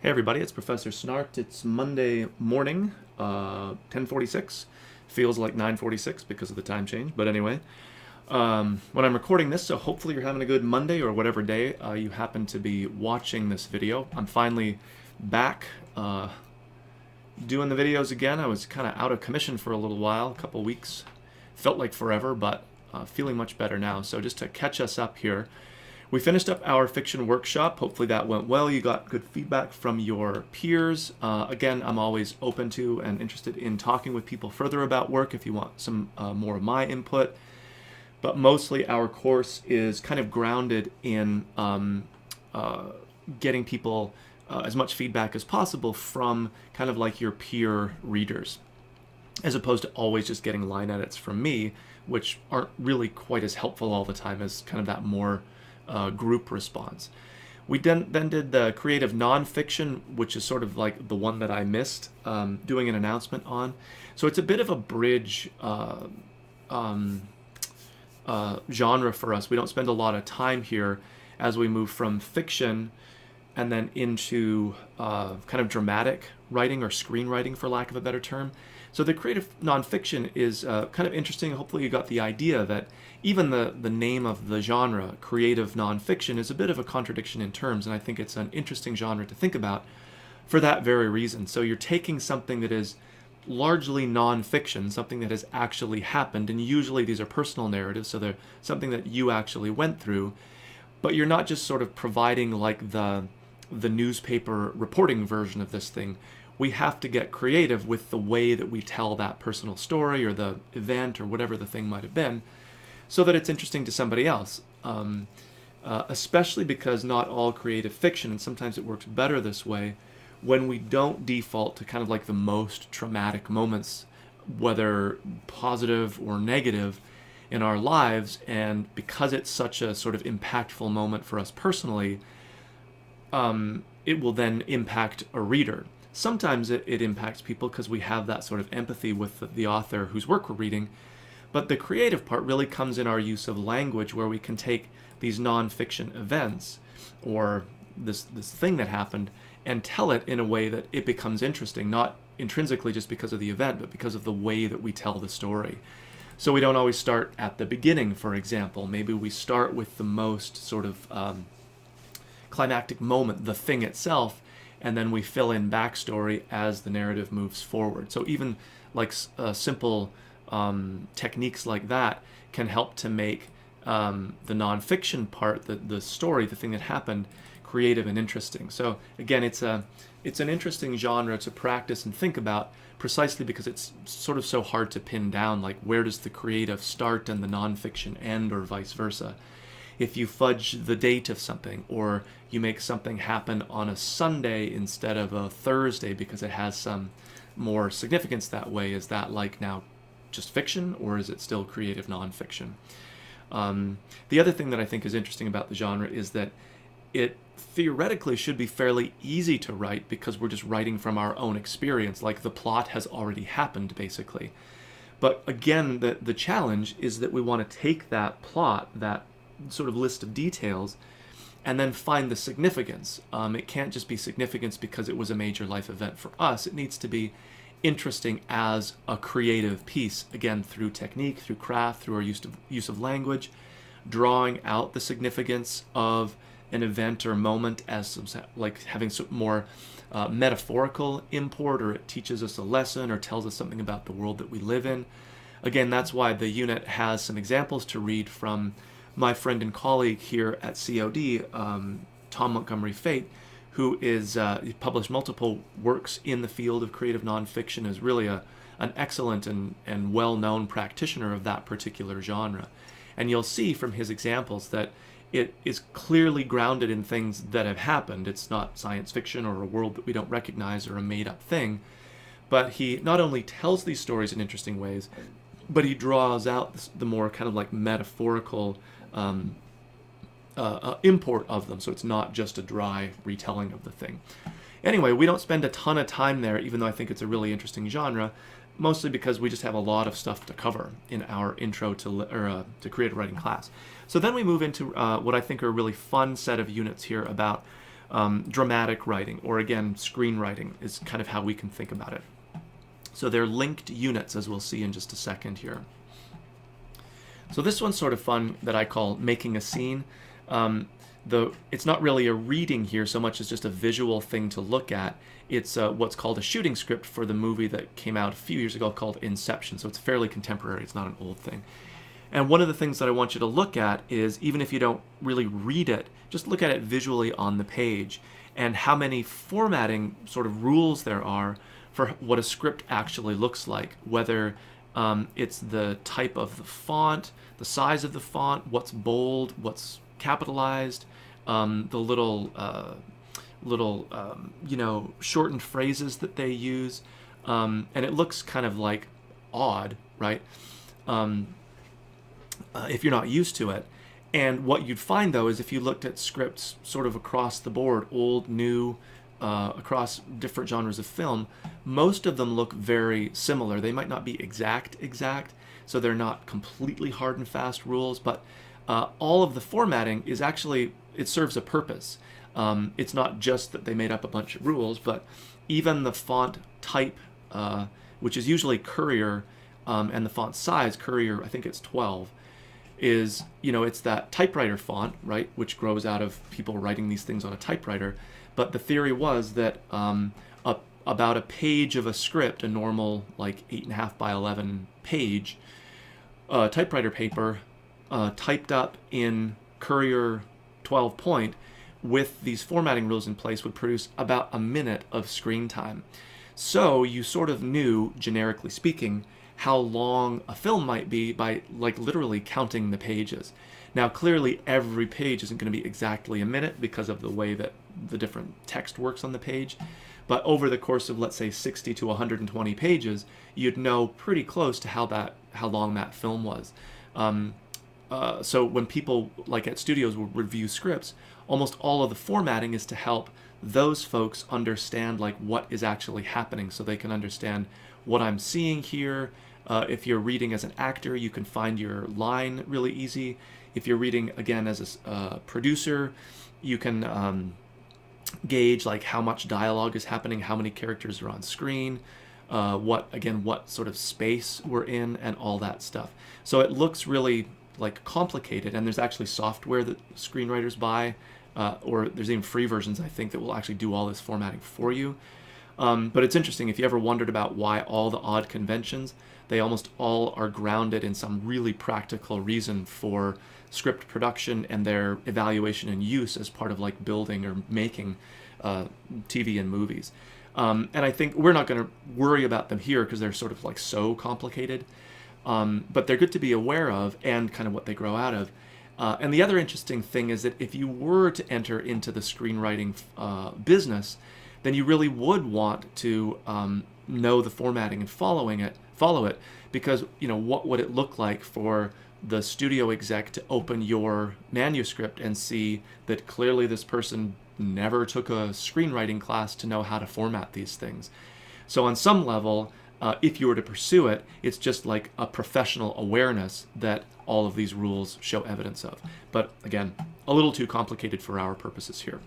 Hey everybody, it's Professor Snart. It's Monday morning, 10:46. Feels like 9:46 because of the time change, but anyway. When I'm recording this, so hopefully you're having a good Monday or whatever day you happen to be watching this video. I'm finally back doing the videos again. I was kind of out of commission for a little while, a couple weeks. Felt like forever, but feeling much better now. So just to catch us up here, we finished up our fiction workshop. Hopefully that went well. You got good feedback from your peers. Again, I'm always open to and interested in talking with people further about work if you want some more of my input. But mostly our course is kind of grounded in getting people as much feedback as possible from kind of like your peer readers, as opposed to always just getting line edits from me, which aren't really quite as helpful all the time as kind of that more group response. We then did the Creative Nonfiction, which is sort of like the one that I missed doing an announcement on. So it's a bit of a bridge genre for us. We don't spend a lot of time here as we move from fiction and then into kind of dramatic writing or screenwriting, for lack of a better term. So the creative nonfiction is kind of interesting. Hopefully you got the idea that even the name of the genre, creative nonfiction, is a bit of a contradiction in terms, and I think it's an interesting genre to think about for that very reason. So you're taking something that is largely nonfiction, something that has actually happened, and usually these are personal narratives, so they're something that you actually went through, but you're not just sort of providing like the newspaper reporting version of this thing. We have to get creative with the way that we tell that personal story or the event or whatever the thing might have been, so that it's interesting to somebody else. Especially because not all creative fiction, and sometimes it works better this way, when we don't default to kind of like the most traumatic moments, whether positive or negative, in our lives, and because it's such a sort of impactful moment for us personally, it will then impact a reader. Sometimes it impacts people because we have that sort of empathy with the author whose work we're reading, but the creative part really comes in our use of language, where we can take these nonfiction events or this thing that happened and tell it in a way that it becomes interesting, not intrinsically just because of the event, but because of the way that we tell the story. So we don't always start at the beginning, for example. Maybe we start with the most sort of climactic moment, the thing itself, and then we fill in backstory as the narrative moves forward. So even like simple techniques like that can help to make the nonfiction part, the story, the thing that happened, creative and interesting. So again, it's an interesting genre to practice and think about, precisely because it's sort of so hard to pin down, like where does the creative start and the nonfiction end, or vice versa. If you fudge the date of something, or you make something happen on a Sunday instead of a Thursday because it has some more significance that way, is that like now just fiction, or is it still creative nonfiction? The other thing that I think is interesting about the genre is that it theoretically should be fairly easy to write, because we're just writing from our own experience, like the plot has already happened basically. But again, the challenge is that we want to take that plot, that sort of list of details, and then find the significance. It can't just be significance because it was a major life event for us. It needs to be interesting as a creative piece, again, through technique, through craft, through our use of language, drawing out the significance of an event or moment as some, like having some more metaphorical import, or it teaches us a lesson or tells us something about the world that we live in. Again, that's why the unit has some examples to read from my friend and colleague here at COD, Tom Montgomery Fate, who is he published multiple works in the field of creative nonfiction, is really an excellent and well-known practitioner of that particular genre. And you'll see from his examples that it is clearly grounded in things that have happened. It's not science fiction or a world that we don't recognize or a made-up thing, but he not only tells these stories in interesting ways, but he draws out the more kind of like metaphorical import of them, so it's not just a dry retelling of the thing. Anyway, we don't spend a ton of time there, even though I think it's a really interesting genre, mostly because we just have a lot of stuff to cover in our intro to creative writing class. So then we move into what I think are a really fun set of units here about dramatic writing, or again, screenwriting is kind of how we can think about it. So they're linked units, as we'll see in just a second here. So this one's sort of fun, that I call making a scene. It's not really a reading here so much as just a visual thing to look at. It's what's called a shooting script for the movie that came out a few years ago called Inception. So it's fairly contemporary. It's not an old thing. And one of the things that I want you to look at is, even if you don't really read it, just look at it visually on the page, and how many formatting sort of rules there are for what a script actually looks like, whether it's the type of the font, the size of the font, what's bold, what's capitalized, the little shortened phrases that they use, and it looks kind of like odd, right? If you're not used to it. And what you'd find, though, is if you looked at scripts sort of across the board, old, new, across different genres of film, most of them look very similar. They might not be exact, so they're not completely hard and fast rules, but all of the formatting is actually, it serves a purpose. It's not just that they made up a bunch of rules, but even the font type, which is usually Courier, and the font size, Courier, I think it's 12, is, it's that typewriter font, right, which grows out of people writing these things on a typewriter. But the theory was that about a page of a script, a normal like 8.5 by 11 page typewriter paper, typed up in Courier 12 point with these formatting rules in place, would produce about a minute of screen time. So you sort of knew, generically speaking, how long a film might be by like literally counting the pages. Now clearly every page isn't going to be exactly a minute because of the way that the different text works on the page, but over the course of, let's say, 60 to 120 pages, you'd know pretty close to how long that film was. So when people like at studios will review scripts, almost all of the formatting is to help those folks understand like what is actually happening, so they can understand what I'm seeing here. If you're reading as an actor, you can find your line really easy. If you're reading, again, as a producer, you can gauge like how much dialogue is happening, how many characters are on screen, what sort of space we're in, and all that stuff. So it looks really like complicated, and there's actually software that screenwriters buy, or there's even free versions, I think, that will actually do all this formatting for you. But it's interesting, if you ever wondered about why all the odd conventions, they almost all are grounded in some really practical reason for script production and their evaluation and use as part of like building or making TV and movies. And I think we're not going to worry about them here because they're sort of like so complicated, but they're good to be aware of and kind of what they grow out of. And the other interesting thing is that if you were to enter into the screenwriting business, then you really would want to know the formatting and follow it, because what would it look like for the studio exec to open your manuscript and see that clearly this person never took a screenwriting class to know how to format these things. So on some level, if you were to pursue it, it's just like a professional awareness that all of these rules show evidence of. But again, a little too complicated for our purposes here.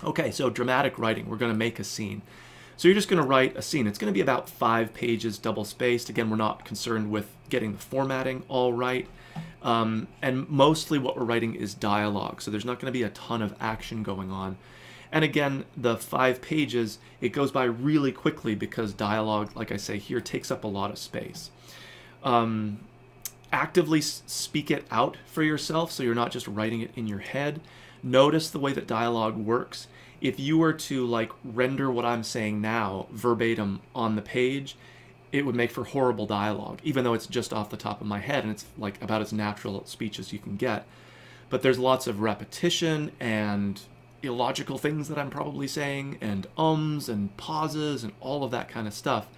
Okay, so dramatic writing, we're going to make a scene. So you're just going to write a scene. It's going to be about 5 pages, double-spaced. Again, we're not concerned with getting the formatting all right. And mostly what we're writing is dialogue, so there's not going to be a ton of action going on. And again, the 5 pages, it goes by really quickly because dialogue, like I say here, takes up a lot of space. Actively speak it out for yourself, so you're not just writing it in your head. Notice the way that dialogue works. If you were to like render what I'm saying now verbatim on the page, it would make for horrible dialogue, even though it's just off the top of my head and it's like about as natural speech as you can get. But there's lots of repetition and illogical things that I'm probably saying, and ums and pauses and all of that kind of stuff.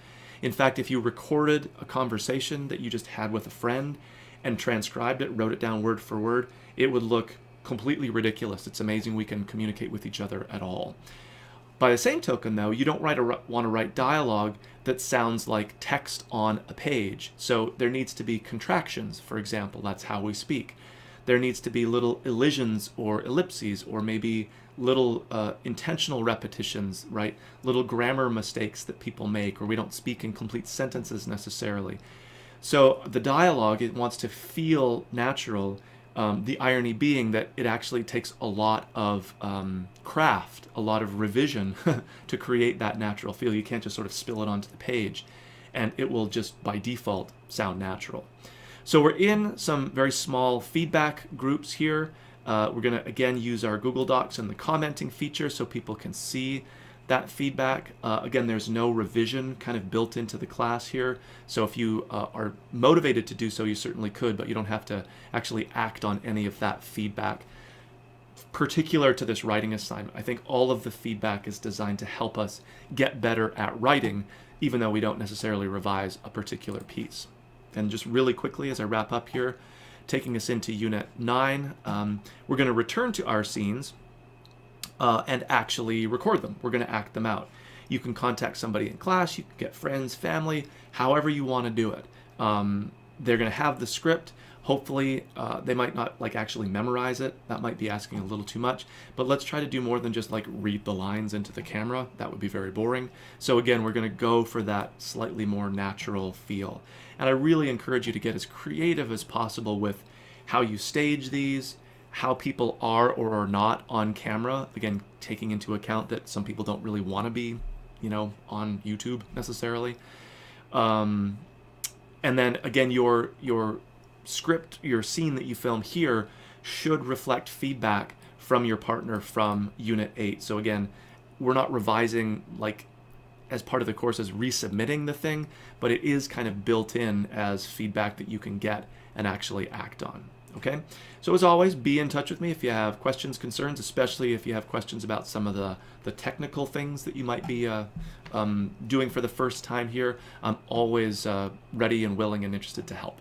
In fact, if you recorded a conversation that you just had with a friend and transcribed it, wrote it down word for word, it would look completely ridiculous. It's amazing we can communicate with each other at all. By the same token, though, you don't want to write dialogue that sounds like text on a page. So there needs to be contractions, for example. That's how we speak. There needs to be little elisions or ellipses, or maybe little intentional repetitions, right? Little grammar mistakes that people make, or we don't speak in complete sentences necessarily. So the dialogue, it wants to feel natural. The irony being that it actually takes a lot of craft, a lot of revision to create that natural feel. You can't just sort of spill it onto the page, and it will just by default sound natural. So we're in some very small feedback groups here. We're going to, again, use our Google Docs and the commenting feature so people can see that feedback. Again, there's no revision kind of built into the class here. So if you are motivated to do so, you certainly could, but you don't have to actually act on any of that feedback. Particular to this writing assignment, I think all of the feedback is designed to help us get better at writing, even though we don't necessarily revise a particular piece. And just really quickly as I wrap up here, taking us into Unit 9, we're going to return to our scenes and actually record them. We're going to act them out. You can contact somebody in class, you can get friends, family, however you want to do it. They're going to have the script. Hopefully, they might not like actually memorize it. That might be asking a little too much, but let's try to do more than just like read the lines into the camera. That would be very boring. So again, we're going to go for that slightly more natural feel. And I really encourage you to get as creative as possible with how you stage these, how people are or are not on camera. Again, taking into account that some people don't really want to be, on YouTube necessarily. And then again, your script, your scene that you film here should reflect feedback from your partner from Unit 8. So again, we're not revising like as part of the course as resubmitting the thing, but it is kind of built in as feedback that you can get and actually act on. Okay? So as always, be in touch with me if you have questions, concerns, especially if you have questions about some of the technical things that you might be doing for the first time here. I'm always ready and willing and interested to help.